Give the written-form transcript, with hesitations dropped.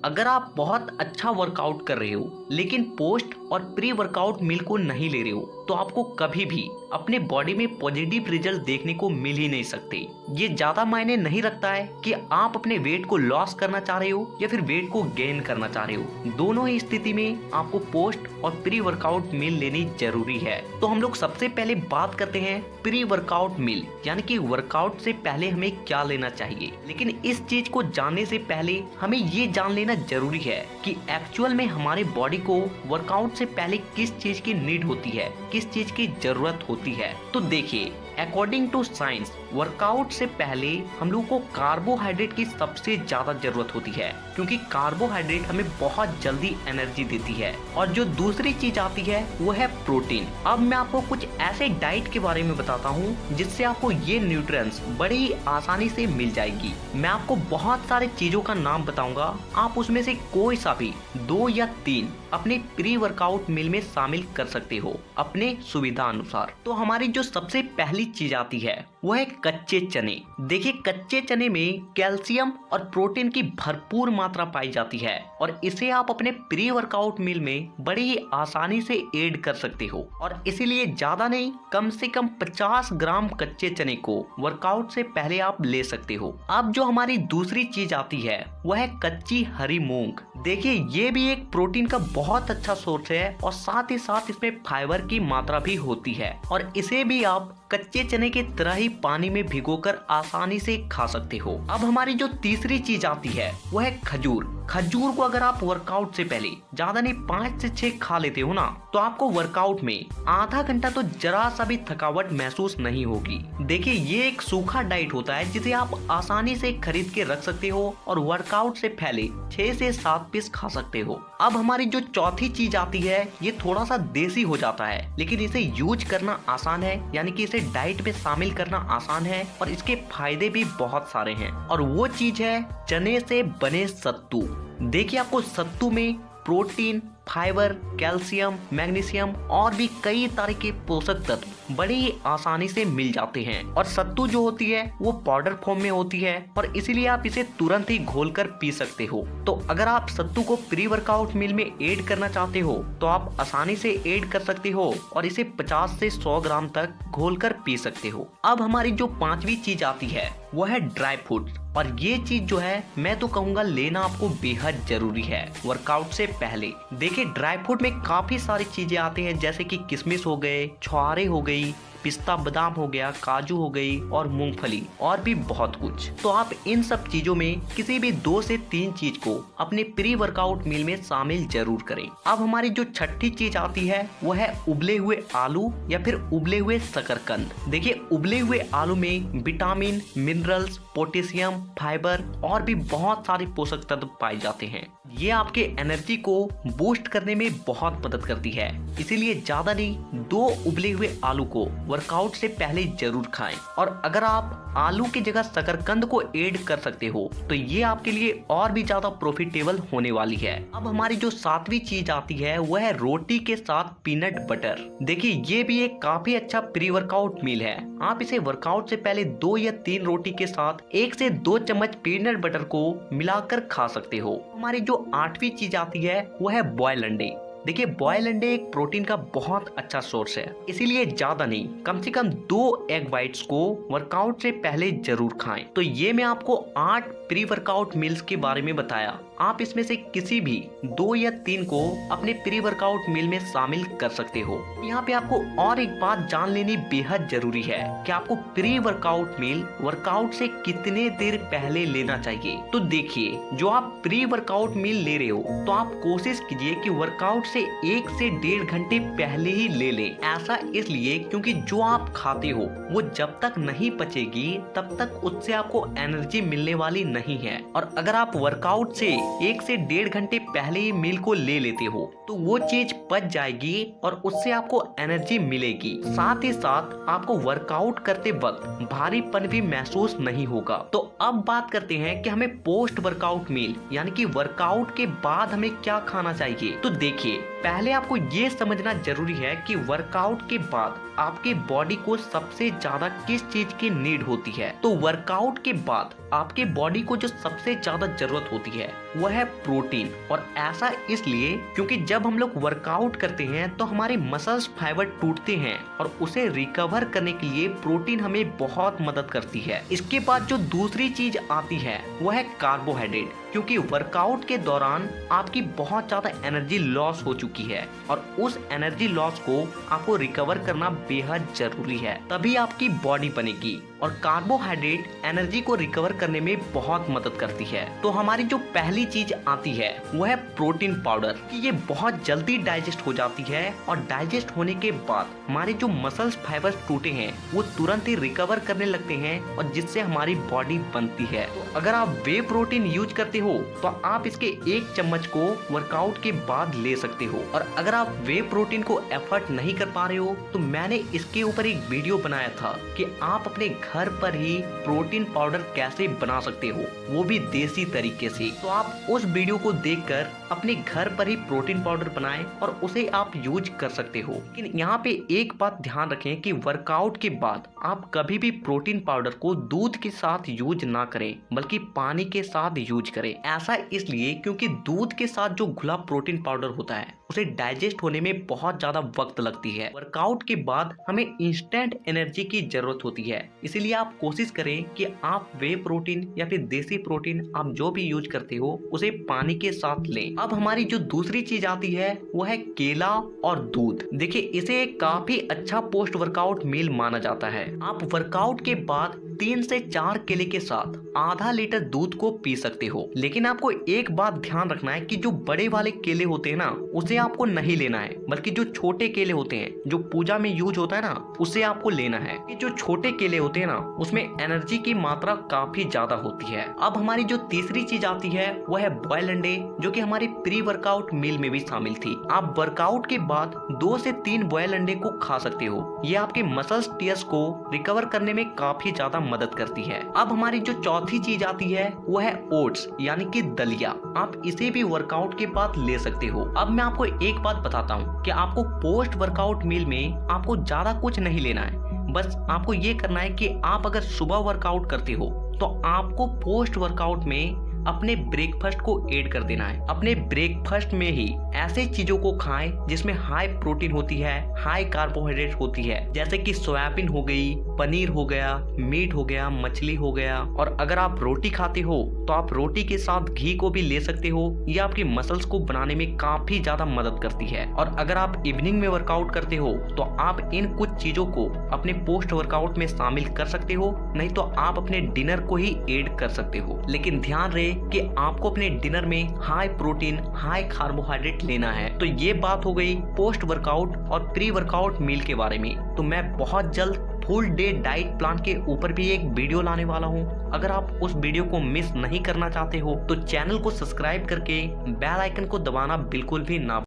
अगर आप बहुत अच्छा वर्कआउट कर रहे हो लेकिन पोस्ट और प्री वर्कआउट मील को नहीं ले रहे हो तो आपको कभी भी अपने बॉडी में पॉजिटिव रिजल्ट देखने को मिल ही नहीं सकते। ये ज्यादा मायने नहीं रखता है कि आप अपने वेट को लॉस करना चाह रहे हो या फिर वेट को गेन करना चाह रहे हो, दोनों ही स्थिति में आपको पोस्ट और प्री वर्कआउट मील लेनी जरूरी है। तो हम लोग सबसे पहले बात करते हैं प्री वर्कआउट मील, यानी कि वर्कआउट से पहले हमें क्या लेना चाहिए। लेकिन इस चीज को जानने से पहले हमें ये जान लेना जरूरी है कि एक्चुअल में हमारे बॉडी को वर्कआउट से पहले किस चीज की नीड होती है, किस चीज की जरूरत होती है। तो देखिए, अकॉर्डिंग टू साइंस वर्कआउट से पहले हम लोग को कार्बोहाइड्रेट की सबसे ज्यादा जरूरत होती है, क्योंकि कार्बोहाइड्रेट हमें बहुत जल्दी एनर्जी देती है। और जो दूसरी चीज आती है वो है प्रोटीन। अब मैं आपको कुछ ऐसे डाइट के बारे में बताता हूँ जिससे आपको ये न्यूट्रिएंट्स बड़ी ही आसानी से मिल जाएगी। मैं आपको बहुत सारे चीजों का नाम बताऊंगा, आप उसमें से कोई सा भी 2 या 3 अपने प्री वर्कआउट मील में शामिल कर सकते हो अपने सुविधा अनुसार। तो हमारी जो सबसे पहली चीज आती है वो है कच्चे चने। देखिए, कच्चे चने में कैल्शियम और प्रोटीन की भरपूर मात्रा पाई जाती है और इसे आप अपने प्री वर्कआउट मील में बड़ी ही आसानी से ऐड कर सकते हो। और इसीलिए ज्यादा नहीं, कम से कम 50 ग्राम कच्चे चने को वर्कआउट से पहले आप ले सकते हो। अब जो हमारी दूसरी चीज आती है वह है कच्ची हरी मूंग। देखिए, ये भी एक प्रोटीन का बहुत अच्छा सोर्स है और साथ ही साथ इसमें फाइबर की मात्रा भी होती है और इसे भी आप कच्चे चने की तरह ही पानी में भिगोकर आसानी से खा सकते हो। अब हमारी जो तीसरी चीज आती है वो है खजूर। खजूर को अगर आप वर्कआउट से पहले ज्यादा नहीं 5 से 6 खा लेते हो ना, तो आपको वर्कआउट में आधा घंटा तो जरा सा भी थकावट महसूस नहीं होगी। देखिए, ये एक सूखा डाइट होता है जिसे आप आसानी से खरीद के रख सकते हो और वर्कआउट से पहले 6 से 7 पीस खा सकते हो। अब हमारी जो चौथी चीज आती है ये थोड़ा सा देसी हो जाता है, लेकिन इसे यूज करना आसान है, यानी कि इसे डाइट में शामिल करना आसान है और इसके फायदे भी बहुत सारे हैं। और वो चीज है चने से बने सत्तू। देखिए, आपको सत्तू में प्रोटीन, फाइबर, कैल्शियम, मैग्नीशियम और भी कई तरह के पोषक तत्व बड़ी ही आसानी से मिल जाते हैं। और सत्तू जो होती है वो पाउडर फॉर्म में होती है और इसीलिए आप इसे तुरंत ही घोलकर पी सकते हो। तो अगर आप सत्तू को प्री वर्कआउट मील में ऐड करना चाहते हो तो आप आसानी से ऐड कर सकते हो और इसे 50 से 100 ग्राम तक घोलकर पी सकते हो। अब हमारी जो पांचवी चीज आती है वो है ड्राई फ्रूट, और ये चीज जो है मैं तो कहूंगा लेना आपको बेहद जरूरी है वर्कआउट से पहले। देखिए, ड्राई फ्रूट में काफी सारी चीजें आती हैं, जैसे कि किशमिश हो गए, छुहारे हो गई, पिस्ता बादाम हो गया, काजू हो गई और मूंगफली और भी बहुत कुछ। तो आप इन सब चीजों में किसी भी 2 से 3 चीज को अपने प्री वर्कआउट मील में शामिल जरूर करें। अब हमारी जो छठी चीज आती है वो है उबले हुए आलू या फिर उबले हुए शकरकंद। देखिए, उबले हुए आलू में विटामिन, मिनरल्स, पोटेशियम, फाइबर और भी बहुत सारे पोषक तत्व पाए जाते हैं। ये आपके एनर्जी को बूस्ट करने में बहुत मदद करती है, इसीलिए ज्यादा नहीं 2 उबले हुए आलू को वर्कआउट से पहले जरूर खाएं। और अगर आप आलू की जगह शकरकंद को ऐड कर सकते हो तो ये आपके लिए और भी ज्यादा प्रॉफिटेबल होने वाली है। अब हमारी जो 7वीं चीज आती है वह है रोटी के साथ पीनट बटर। देखिए, ये भी एक काफी अच्छा प्री वर्कआउट मील है। आप इसे वर्कआउट से पहले 2 या 3 रोटी के साथ 1 से 2 चम्मच पीनट बटर को मिलाकर खा सकते हो। हमारी जो 8वीं चीज आती है वह है बॉयल अंडे। देखिए, बॉयल अंडे एक प्रोटीन का बहुत अच्छा सोर्स है, इसीलिए ज्यादा नहीं, कम से कम 2 एग वाइट्स को वर्कआउट से पहले जरूर खाएं। तो ये मैं आपको 8 प्री वर्कआउट मील्स के बारे में बताया। आप इसमें से किसी भी 2 या 3 को अपने प्री वर्कआउट मील में शामिल कर सकते हो। यहाँ पे आपको और एक बात जान लेनी बेहद जरूरी है कि आपको प्री वर्कआउट मील वर्कआउट से कितने देर पहले लेना चाहिए। तो देखिए, जो आप प्री वर्कआउट मील ले रहे हो तो आप कोशिश कीजिए कि वर्कआउट से 1 से 1.5 घंटे पहले ही ले लें। ऐसा इसलिए क्योंकि जो आप खाते हो वो जब तक नहीं पचेगी तब तक उससे आपको एनर्जी मिलने वाली नहीं है। और अगर आप वर्कआउट से 1 से 1.5 घंटे पहले ही मील को ले लेते हो तो वो चीज पच जाएगी और उससे आपको एनर्जी मिलेगी। साथ ही साथ आपको वर्कआउट करते वक्त भारीपन भी महसूस नहीं होगा। तो अब बात करते हैं कि हमें पोस्ट वर्कआउट मील यानी कि वर्कआउट के बाद हमें क्या खाना चाहिए। तो देखिए, पहले आपको ये समझना जरूरी है कि वर्कआउट के बाद आपके बॉडी को सबसे ज्यादा किस चीज की नीड होती है। तो वर्कआउट के बाद आपके बॉडी को जो सबसे ज्यादा जरूरत होती है वह है प्रोटीन। और ऐसा इसलिए क्योंकि जब हम लोग वर्कआउट करते हैं तो हमारे मसल्स फाइबर टूटते हैं और उसे रिकवर करने के लिए प्रोटीन हमें बहुत मदद करती है। इसके बाद जो दूसरी चीज आती है वह है कार्बोहाइड्रेट, क्योंकि वर्कआउट के दौरान आपकी बहुत ज्यादा एनर्जी लॉस हो चुकी है और उस एनर्जी लॉस को आपको रिकवर करना बेहद जरूरी है, तभी आपकी बॉडी बनेगी। और कार्बोहाइड्रेट एनर्जी को रिकवर करने में बहुत मदद करती है। तो हमारी जो पहली चीज आती है वह है प्रोटीन पाउडर, कि ये बहुत जल्दी डाइजेस्ट हो जाती है और डाइजेस्ट होने के बाद हमारे जो मसल्स फाइबर्स टूटे हैं वो तुरंत ही रिकवर करने लगते हैं और जिससे हमारी बॉडी बनती है। तो अगर आप वे प्रोटीन यूज करते हो तो आप इसके 1 चम्मच को वर्कआउट के बाद ले सकते हो। और अगर आप वे प्रोटीन को एफर्ट नहीं कर पा रहे हो तो मैंने इसके ऊपर एक वीडियो बनाया था कि आप अपने घर पर ही प्रोटीन पाउडर कैसे बना सकते हो, वो भी देसी तरीके से। तो आप उस वीडियो को देखकर अपने घर पर ही प्रोटीन पाउडर बनाएं और उसे आप यूज कर सकते हो। लेकिन यहाँ पे एक बात ध्यान रखें कि वर्कआउट के बाद आप कभी भी प्रोटीन पाउडर को दूध के साथ यूज ना करें, बल्कि पानी के साथ यूज करें। ऐसा इसलिए क्योंकि दूध के साथ जो घुला प्रोटीन पाउडर होता है उसे डाइजेस्ट होने में बहुत ज्यादा वक्त लगती है। वर्कआउट के बाद हमें इंस्टेंट एनर्जी की जरूरत होती है, इसीलिए आप कोशिश करें कि आप वे प्रोटीन या फिर देसी प्रोटीन आप जो भी यूज करते हो उसे पानी के साथ लें। अब हमारी जो दूसरी चीज आती है वो है केला और दूध। देखिए, इसे एक काफी अच्छा पोस्ट वर्कआउट मील माना जाता है। आप वर्कआउट के बाद 3 से 4 केले के साथ आधा लीटर दूध को पी सकते हो। लेकिन आपको एक बात ध्यान रखना है कि जो बड़े वाले केले होते हैं ना उसे आपको नहीं लेना है, बल्कि जो छोटे केले होते हैं जो पूजा में यूज होता है ना उसे आपको लेना है। कि जो छोटे केले होते हैं ना उसमें एनर्जी की मात्रा काफी ज्यादा होती है। अब हमारी जो तीसरी चीज आती है वह है बॉयल अंडे, जो कि हमारी प्री वर्कआउट मील में भी शामिल थी। आप वर्कआउट के बाद 2 से 3 बॉयल अंडे को खा सकते हो। ये आपके मसल्स टियर्स को रिकवर करने में काफी ज्यादा मदद करती है। अब हमारी जो चौथी चीज आती है वह है ओट्स, यानी कि दलिया। आप इसे भी वर्कआउट के बाद ले सकते हो। अब मैं आपको एक बात बताता हूँ कि आपको पोस्ट वर्कआउट मील में आपको ज्यादा कुछ नहीं लेना है। बस आपको ये करना है कि आप अगर सुबह वर्कआउट करते हो तो आपको पोस्ट वर्कआउट में अपने ब्रेकफास्ट को ऐड कर देना है। अपने ब्रेकफास्ट में ही ऐसे चीजों को खाएं जिसमें हाई प्रोटीन होती है, हाई कार्बोहाइड्रेट होती है, जैसे कि सोयाबीन हो गई, पनीर हो गया, मीट हो गया, मछली हो गया। और अगर आप रोटी खाते हो तो आप रोटी के साथ घी को भी ले सकते हो। ये आपकी मसल्स को बनाने में काफी ज्यादा मदद करती है। और अगर आप इवनिंग में वर्कआउट करते हो तो आप इन कुछ चीजों को अपने पोस्ट वर्कआउट में शामिल कर सकते हो, नहीं तो आप अपने डिनर को ही ऐड कर सकते हो। लेकिन ध्यान रहे कि आपको अपने डिनर में हाई प्रोटीन, हाई कार्बोहाइड्रेट लेना है। तो ये बात हो गई पोस्ट वर्कआउट और प्री वर्कआउट मील के बारे में। तो मैं बहुत जल्द फुल डे डाइट प्लान के ऊपर भी एक वीडियो लाने वाला हूँ। अगर आप उस वीडियो को मिस नहीं करना चाहते हो तो चैनल को सब्सक्राइब करके बेल आइकन को दबाना बिल्कुल भी ना